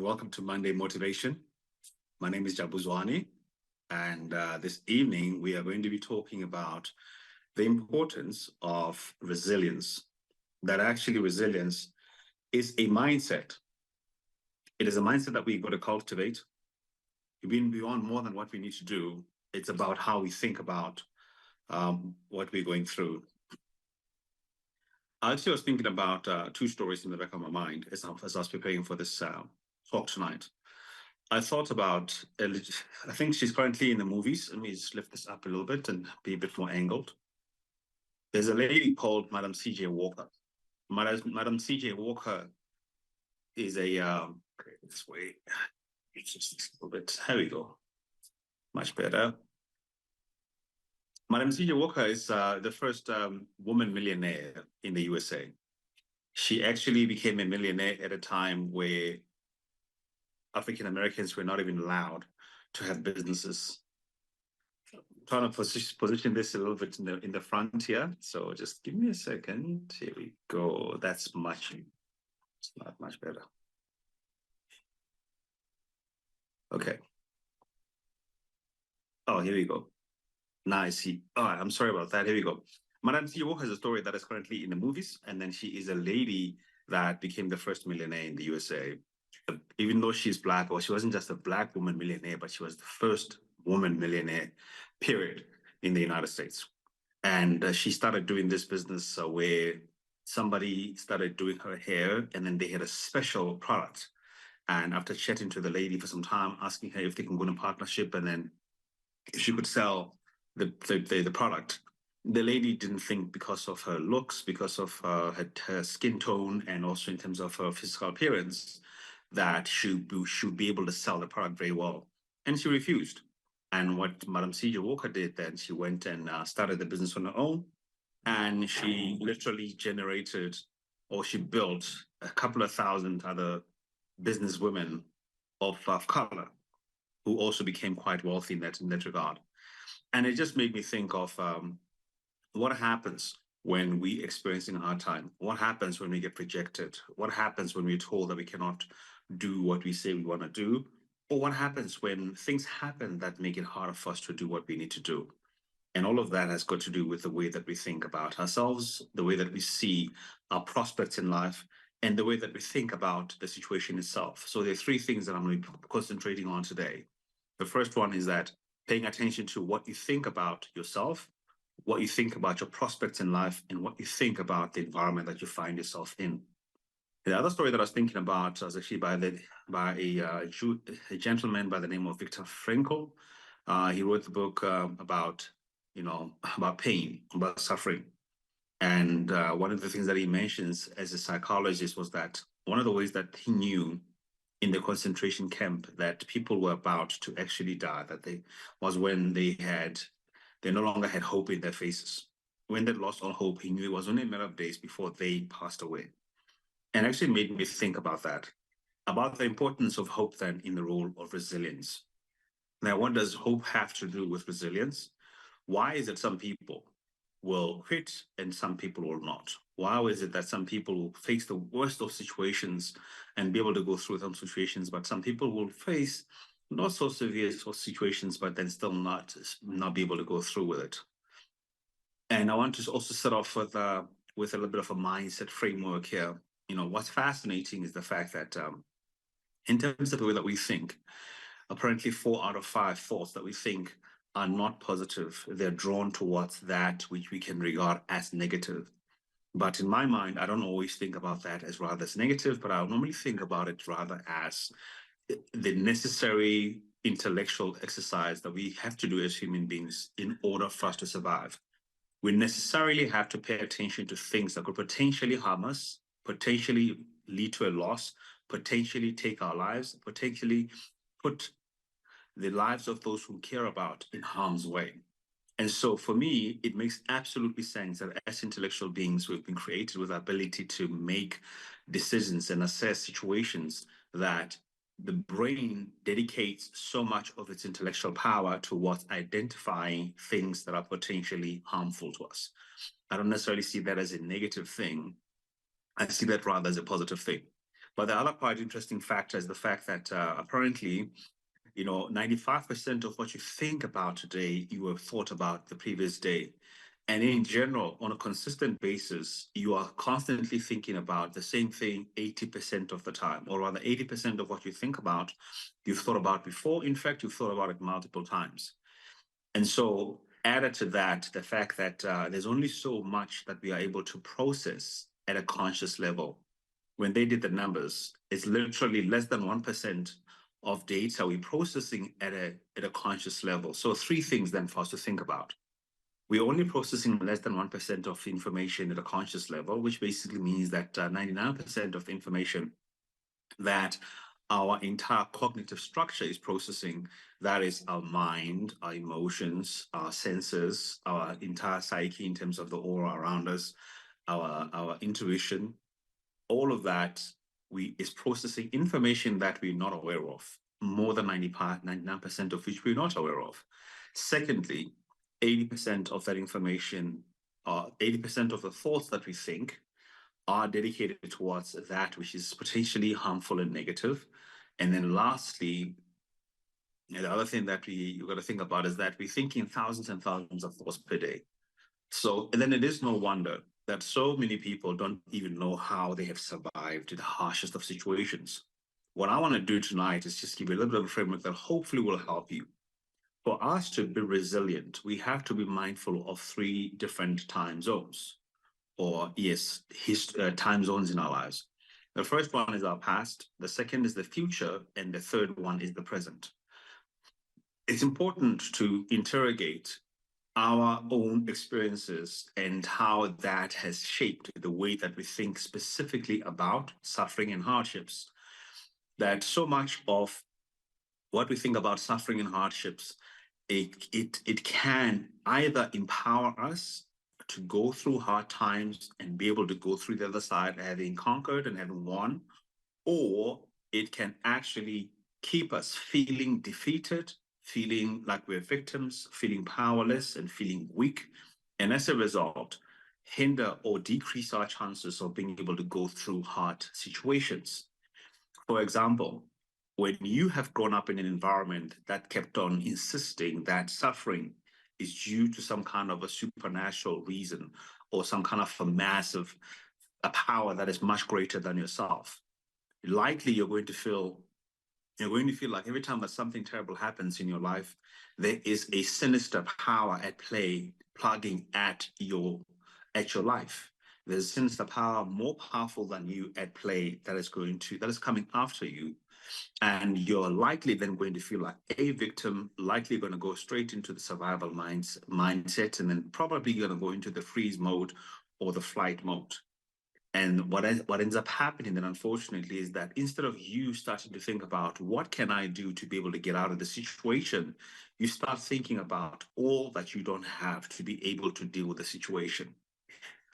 welcome to Monday Motivation. My name is Jabu Zwane, and this evening we are going to be talking about the importance of resilience. That actually resilience is a mindset. It is a mindset that we've got to cultivate. Even beyond more than what we need to do, it's about how we think about what we're going through. I actually was thinking about two stories in the back of my mind as I was preparing for this talk tonight. I thought about, I think she's currently in the movies. Let me just lift this up a little bit and be a bit more angled. There's a lady called Madam C.J. Walker. Madam C.J. Walker is a, this way, it's just a little bit, here we go, much better. Madam C.J. Walker is the first woman millionaire in the USA. She actually became a millionaire at a time where African Americans were not even allowed to have businesses. I'm trying to position this a little bit in the front here. So just give me a second. Here we go. It's not much better. Okay. Oh, here we go. Nice. Oh, I'm sorry about that. Here we go. Madame C. Walker has a story that is currently in the movies, and then she is a lady that became the first millionaire in the USA. Even though she's Black, or she wasn't just a Black woman millionaire, but she was the first woman millionaire, period, in the United States. And she started doing this business where somebody started doing her hair, and then they had a special product. And after chatting to the lady for some time, asking her if they can go in a partnership, and then if she could sell the product, the lady didn't think, because of her looks, because of her skin tone, and also in terms of her physical appearance, that she should be able to sell the product very well. And she refused. And what Madam C.J. Walker did then, she went and started the business on her own. And she literally generated, or she built, a couple of thousand other business women of color who also became quite wealthy in that regard. And it just made me think of what happens when we experiencing a hard time. What happens when we get rejected? What happens when we're told that we cannot do what we say we want to do? Or what happens when things happen that make it harder for us to do what we need to do? And all of that has got to do with the way that we think about ourselves, the way that we see our prospects in life, and the way that we think about the situation itself. So there are three things that I'm going to be concentrating on today. The first one is that paying attention to what you think about yourself, what you think about your prospects in life, and what you think about the environment that you find yourself in. The other story that I was thinking about was actually by a gentleman by the name of Viktor Frankl. He wrote the book about pain, about suffering. And one of the things that he mentions as a psychologist was that one of the ways that he knew in the concentration camp that people were about to actually die, was when they no longer had hope in their faces. When they lost all hope, he knew it was only a matter of days before they passed away. And actually made me think about that, about the importance of hope then in the role of resilience. Now, what does hope have to do with resilience? Why is it some people will quit and some people will not? Why is it that some people will face the worst of situations and be able to go through some situations, but some people will face not so severe situations, but then still not be able to go through with it? And I want to also start off with a little bit of a mindset framework here. What's fascinating is the fact that in terms of the way that we think, apparently 4 out of 5 thoughts that we think are not positive. They're drawn towards that which we can regard as negative. But in my mind, I don't always think about that as rather as negative, but I normally think about it rather as the necessary intellectual exercise that we have to do as human beings in order for us to survive. We necessarily have to pay attention to things that could potentially harm us, potentially lead to a loss, potentially take our lives, potentially put the lives of those who care about in harm's way. And so for me, it makes absolutely sense that as intellectual beings, we've been created with the ability to make decisions and assess situations, that the brain dedicates so much of its intellectual power towards identifying things that are potentially harmful to us. I don't necessarily see that as a negative thing. I see that rather as a positive thing. But the other quite interesting factor is the fact that apparently, 95% of what you think about today, you have thought about the previous day. And in general, on a consistent basis, you are constantly thinking about the same thing 80% of the time, or rather 80% of what you think about, you've thought about before. In fact, you've thought about it multiple times. And so, added to that, the fact that there's only so much that we are able to process at a conscious level. When they did the numbers, it's literally less than 1% of data we're processing at a conscious level. So, three things then for us to think about. We're only processing less than 1% of information at a conscious level, which basically means that 99% of information that our entire cognitive structure is processing, that is our mind, our emotions, our senses, our entire psyche in terms of the aura around us, our intuition, all of that is processing information that we're not aware of, more than 99% of which we're not aware of. Secondly, 80% of that information, 80% of the thoughts that we think are dedicated towards that which is potentially harmful and negative. And then lastly, the other thing that you've got to think about is that we're thinking thousands and thousands of thoughts per day. So, and then it is no wonder that so many people don't even know how they have survived the harshest of situations. What I want to do tonight is just give you a little bit of a framework that hopefully will help you. For us to be resilient, we have to be mindful of three different time zones, or yes, time zones in our lives. The first one is our past, the second is the future, and the third one is the present. It's important to interrogate our own experiences and how that has shaped the way that we think specifically about suffering and hardships. That so much of what we think about suffering and hardships, it can either empower us to go through hard times and be able to go through the other side having conquered and having won, or it can actually keep us feeling defeated, feeling like we're victims, feeling powerless, and feeling weak. And as a result, hinder or decrease our chances of being able to go through hard situations. For example, when you have grown up in an environment that kept on insisting that suffering is due to some kind of a supernatural reason or some kind of a power that is much greater than yourself, likely you're going to feel like every time that something terrible happens in your life, there is a sinister power at play plugging at your life. There's a sinister power more powerful than you at play that is coming after you. And you're likely then going to feel like a victim, likely going to go straight into the survival mindset, and then probably going to go into the freeze mode or the flight mode. And what ends up happening then, unfortunately, is that instead of you starting to think about what can I do to be able to get out of the situation, you start thinking about all that you don't have to be able to deal with the situation.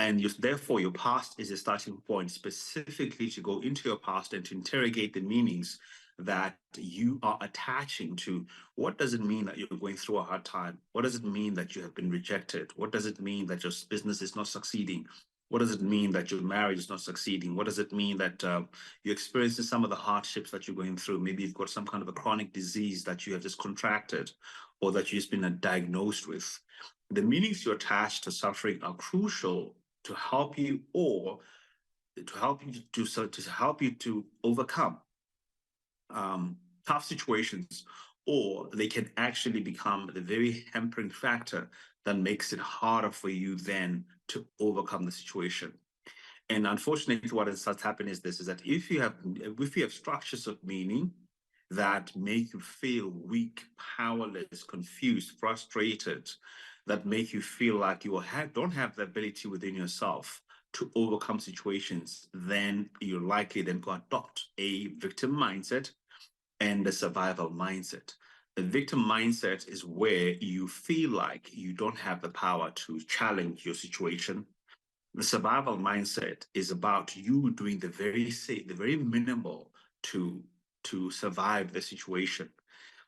And therefore, your past is a starting point specifically to go into your past and to interrogate the meanings that you are attaching to. What does it mean that you're going through a hard time? What does it mean that you have been rejected? What does it mean that your business is not succeeding? What does it mean that your marriage is not succeeding? What does it mean that you're experiencing some of the hardships that you're going through? Maybe you've got some kind of a chronic disease that you have just contracted or that you've just been diagnosed with. The meanings you attach to suffering are crucial to help you or to help you to overcome tough situations, or they can actually become the very hampering factor that makes it harder for you then to overcome the situation. And unfortunately, what starts happening is this: is that if you have structures of meaning that make you feel weak, powerless, confused, frustrated, that make you feel like don't have the ability within yourself to overcome situations, then you're likely then to adopt a victim mindset and a survival mindset. The victim mindset is where you feel like you don't have the power to challenge your situation. The survival mindset is about you doing the very minimal to survive the situation.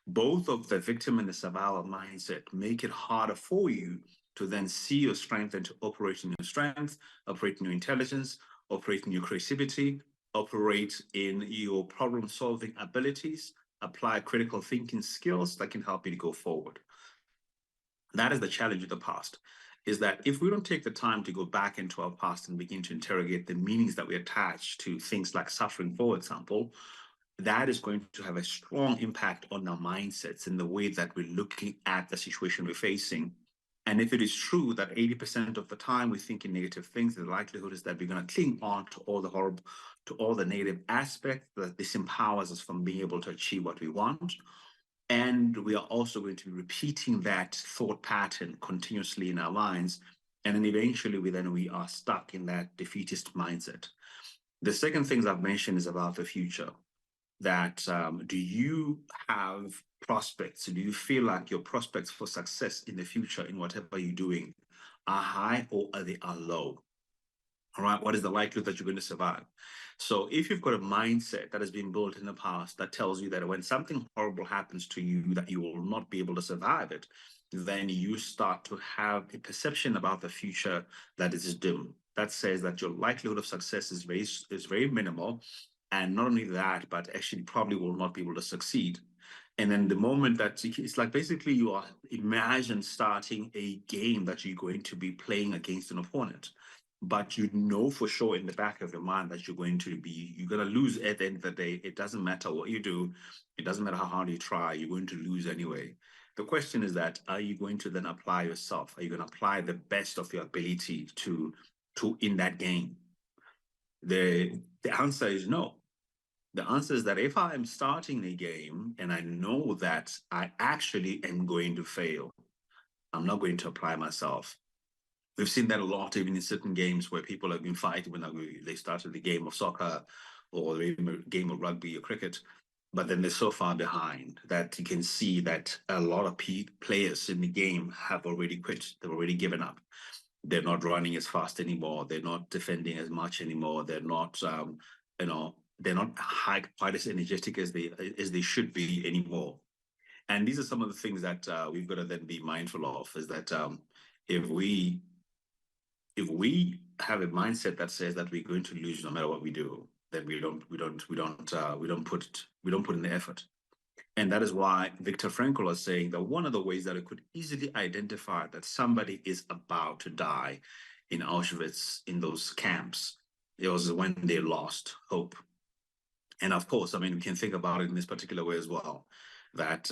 Both of the victim and the survival mindset make it harder for you to then see your strength and to operate in your strength, operate in your intelligence, operate in your creativity, operate in your problem solving abilities, apply critical thinking skills that can help you to go forward. That is the challenge of the past, is that if we don't take the time to go back into our past and begin to interrogate the meanings that we attach to things like suffering, for example, that is going to have a strong impact on our mindsets and the way that we're looking at the situation we're facing. And if it is true that 80% of the time we're thinking negative things, the likelihood is that we're going to cling on to all the horrible, to all the negative aspects, that disempowers us from being able to achieve what we want. And we are also going to be repeating that thought pattern continuously in our minds. And then eventually we are stuck in that defeatist mindset. The second things I've mentioned is about the future. That do you have prospects? Do you feel like your prospects for success in the future in whatever you're doing are high or are low? All right, what is the likelihood that you're going to survive? So if you've got a mindset that has been built in the past that tells you that when something horrible happens to you, that you will not be able to survive it, then you start to have a perception about the future that is dim. That says that your likelihood of success is very minimal. And not only that, but actually probably will not be able to succeed. And then the moment that it's like basically you are imagine starting a game that you're going to be playing against an opponent, but you know for sure in the back of your mind that you're going to lose at the end of the day. It doesn't matter what you do. It doesn't matter how hard you try. You're going to lose anyway. The question is that, are you going to then apply yourself? Are you going to apply the best of your ability to in that game? The answer is no. The answer is that if I'm starting a game and I know that I actually am going to fail, I'm not going to apply myself. We've seen that a lot, even in certain games where people have been fighting when they started the game of soccer or the game of rugby or cricket, but then they're so far behind that you can see that a lot of players in the game have already quit. They've already given up. They're not running as fast anymore. They're not defending as much anymore. They're not, you know, they're not quite as energetic as they should be anymore. And these are some of the things that we've got to then be mindful of. Is that if we have a mindset that says that we're going to lose no matter what we do, then we don't put in the effort. And that is why Viktor Frankl is saying that one of the ways that it could easily identify that somebody is about to die in Auschwitz, in those camps, it was when they lost hope. And of course, I mean, we can think about it in this particular way as well, that,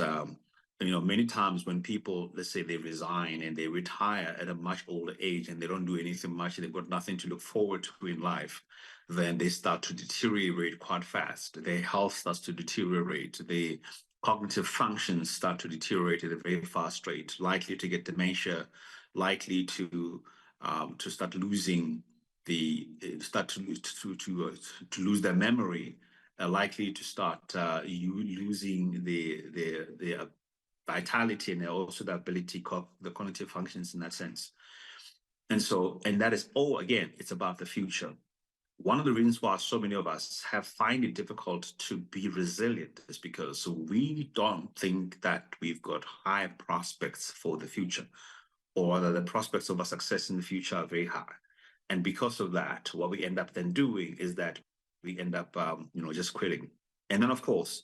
many times when people, let's say they resign and they retire at a much older age and they don't do anything much, they've got nothing to look forward to in life, then they start to deteriorate quite fast. Their health starts to deteriorate. The cognitive functions start to deteriorate at a very fast rate, likely to get dementia, likely to start losing to lose their memory, likely to start losing the vitality and also the ability, the cognitive functions in that sense. And that is all, again, it's about the future. One of the reasons why so many of us find it difficult to be resilient is because we don't think that we've got high prospects for the future, or that the prospects of our success in the future are very high. And because of that, what we end up then doing is that we end up, just quitting. And then, of course,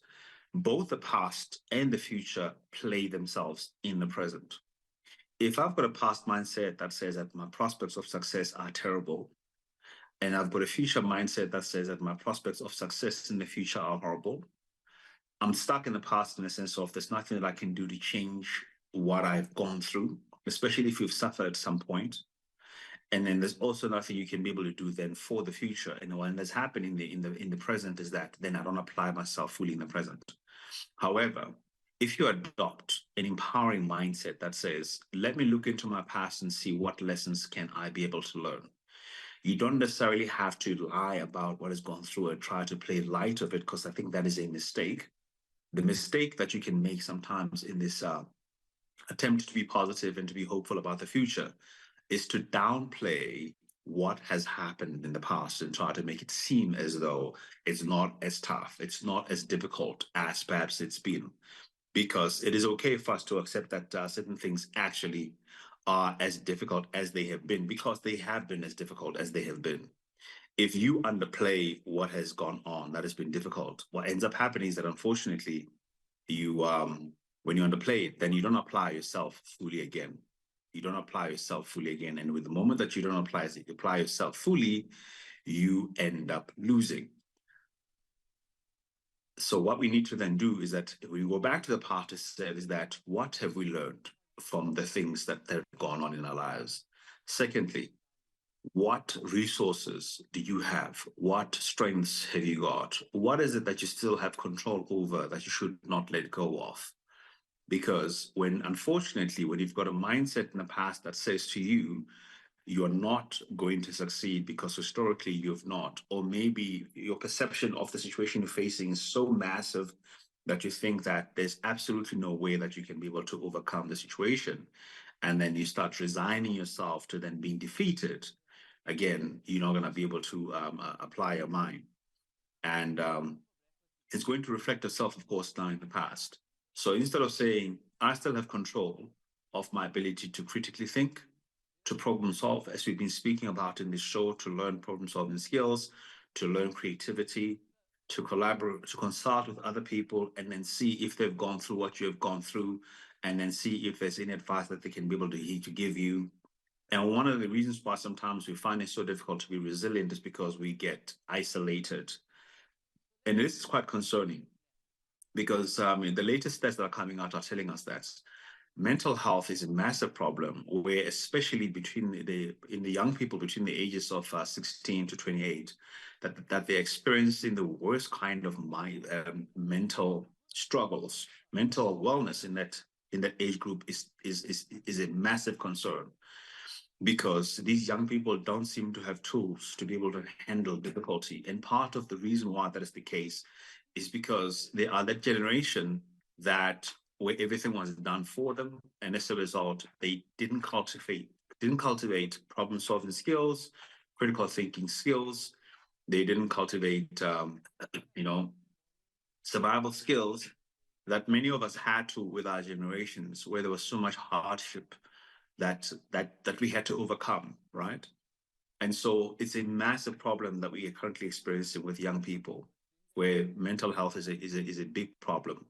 both the past and the future play themselves in the present. If I've got a past mindset that says that my prospects of success are terrible, and I've got a future mindset that says that my prospects of success in the future are horrible, I'm stuck in the past in the sense of there's nothing that I can do to change what I've gone through, especially if you've suffered at some point. And then there's also nothing you can be able to do then for the future. And when that's happening in the present is that then I don't apply myself fully in the present. However, if you adopt an empowering mindset that says, let me look into my past and see what lessons can I be able to learn. You don't necessarily have to lie about what has gone through and try to play light of it, because I think that is a mistake. The mistake that you can make sometimes in this attempt to be positive and to be hopeful about the future is to downplay what has happened in the past and try to make it seem as though it's not as tough, it's not as difficult as perhaps it's been. Because it is okay for us to accept that certain things actually are as difficult as they have been, because they have been as difficult as they have been. if you underplay what has gone on that has been difficult, what ends up happening is that unfortunately you when you underplay it, then you don't apply yourself fully again. You don't apply yourself fully again. And with the moment that you don't apply yourself fully, you end up losing. So what we need to then do is that if we go back to the part itself, is that what have we learned from the things that have gone on in our lives? Secondly, what resources do you have? What strengths have you got? What is it that you still have control over that you should not let go of? Because unfortunately, when you've got a mindset in the past that says to you, you're not going to succeed because historically you've not, or maybe your perception of the situation you're facing is so massive that you think that there's absolutely no way that you can be able to overcome the situation. And then you start resigning yourself to then being defeated. Again, you're not going to be able to apply your mind. And it's going to reflect itself, of course, now in the past. So instead of saying, I still have control of my ability to critically think, to problem solve, as we've been speaking about in this show, to learn problem solving skills, to learn creativity, to collaborate, to consult with other people, and then see if they've gone through what you have gone through, and then see if there's any advice that they can be able to give you. And one of the reasons why sometimes we find it so difficult to be resilient is because we get isolated. And this is quite concerning because the latest stats that are coming out are telling us that mental health is a massive problem, where especially in the young people between the ages of 16 to 28, that they're experiencing the worst kind of mental struggles. Mental wellness in that age group is a massive concern, because these young people don't seem to have tools to be able to handle difficulty. And part of the reason why that is the case is because they are that generation that where everything was done for them, and as a result, they didn't cultivate problem solving skills, critical thinking skills. They didn't cultivate, you know, survival skills that many of us had to with our generations, where there was so much hardship that we had to overcome, right? And so it's a massive problem that we are currently experiencing with young people, where mental health is a big problem.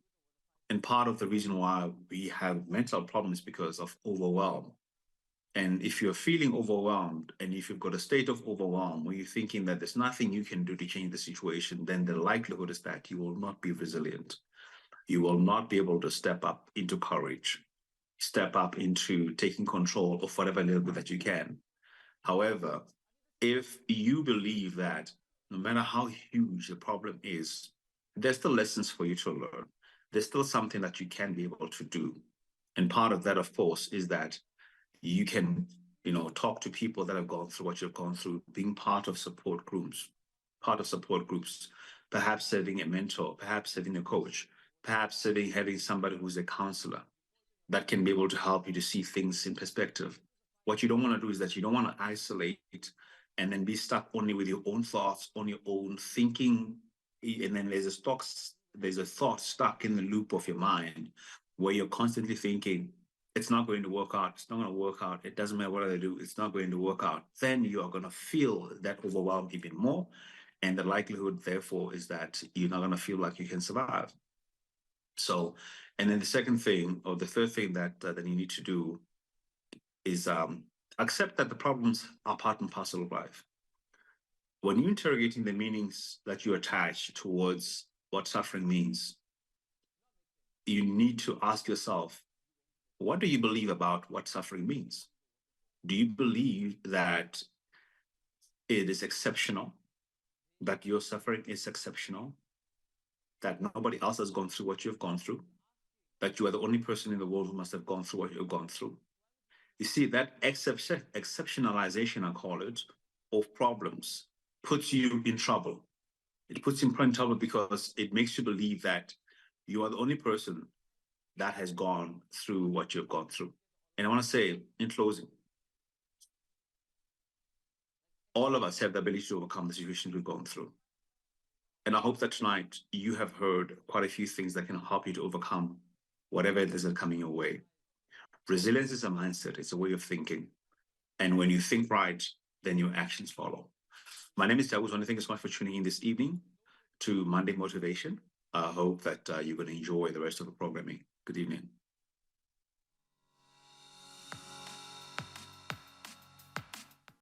And part of the reason why we have mental problems is because of overwhelm. And if you're feeling overwhelmed, and if you've got a state of overwhelm where you're thinking that there's nothing you can do to change the situation, then the likelihood is that you will not be resilient. You will not be able to step up into courage, step up into taking control of whatever little bit that you can. However, if you believe that no matter how huge the problem is, there's still lessons for you to learn. There's still something that you can be able to do. And part of that, of course, is that you can, talk to people that have gone through what you've gone through, being part of support groups, perhaps having a mentor, perhaps having a coach, perhaps having somebody who's a counselor that can be able to help you to see things in perspective. What you don't want to do is that you don't want to isolate and then be stuck only with your own thoughts, on your own thinking, and then there's a thought stuck in the loop of your mind where you're constantly thinking, it's not going to work out, it's not going to work out, it doesn't matter what I do, it's not going to work out. Then you are going to feel that overwhelm even more. And the likelihood, therefore, is that you're not going to feel like you can survive. So, and then the second thing, or the third thing that you need to do is accept that the problems are part and parcel of life. When you're interrogating the meanings that you attach towards what suffering means, you need to ask yourself, what do you believe about what suffering means? Do you believe that it is exceptional, that your suffering is exceptional, that nobody else has gone through what you've gone through, that you are the only person in the world who must have gone through what you've gone through? You see, that exceptionalization, I call it, of problems puts you in trouble. It puts you in trouble because it makes you believe that you are the only person that has gone through what you've gone through. And I want to say, in closing, all of us have the ability to overcome the situations we've gone through. And I hope that tonight you have heard quite a few things that can help you to overcome whatever it is that's coming your way. Resilience is a mindset, it's a way of thinking. And when you think right, then your actions follow. My name is Jabu Zwane. Thank you so much for tuning in this evening to Monday Motivation. I hope that you're going to enjoy the rest of the programming. Good evening.